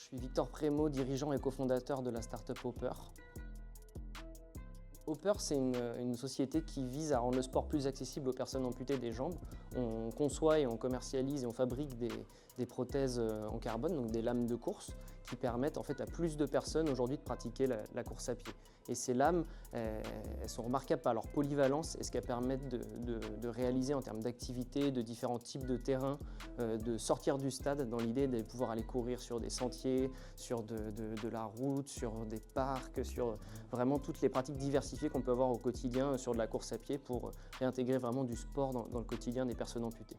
suis Victor Prémaux, dirigeant et cofondateur de la start-up Hopper. Hopper, c'est une société qui vise à rendre le sport plus accessible aux personnes amputées des jambes. On conçoit et on commercialise et on fabrique des prothèses en carbone, donc des lames de course, qui permettent en fait à plus de personnes aujourd'hui de pratiquer la course à pied. Et ces lames, elles sont remarquables par leur polyvalence et ce qu'elles permettent de réaliser en termes d'activité, de différents types de terrains, de sortir du stade dans l'idée de pouvoir aller courir sur des sentiers, sur de la route, sur des parcs, sur vraiment toutes les pratiques diversifiées qu'on peut avoir au quotidien sur de la course à pied pour réintégrer vraiment du sport dans le quotidien des personnes amputées.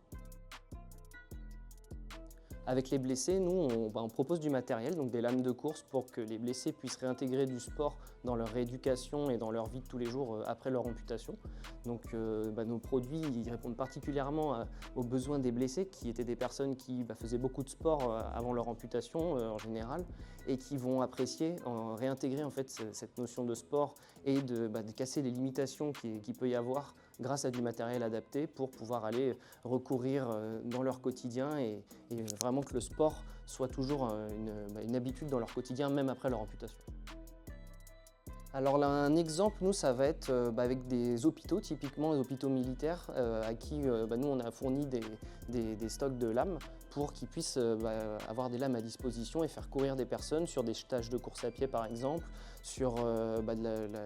Avec les blessés, nous, on propose du matériel, donc des lames de course pour que les blessés puissent réintégrer du sport dans leur rééducation et dans leur vie de tous les jours après leur amputation. Donc nos produits ils répondent particulièrement aux besoins des blessés, qui étaient des personnes qui faisaient beaucoup de sport avant leur amputation en général, et qui vont apprécier réintégrer en fait cette notion de sport et de casser les limitations qu'il peut y avoir grâce à du matériel adapté pour pouvoir aller recourir dans leur quotidien et vraiment que le sport soit toujours une habitude dans leur quotidien, même après leur amputation. Alors là, un exemple, nous, ça va être avec des hôpitaux, typiquement les hôpitaux militaires, à qui nous, on a fourni des stocks de lames pour qu'ils puissent avoir des lames à disposition et faire courir des personnes sur des stages de course à pied, par exemple, sur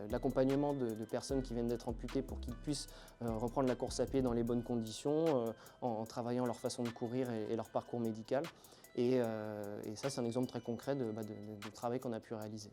l'accompagnement de personnes qui viennent d'être amputées pour qu'ils puissent reprendre la course à pied dans les bonnes conditions, en travaillant leur façon de courir et leur parcours médical. Et ça, c'est un exemple très concret de travail qu'on a pu réaliser.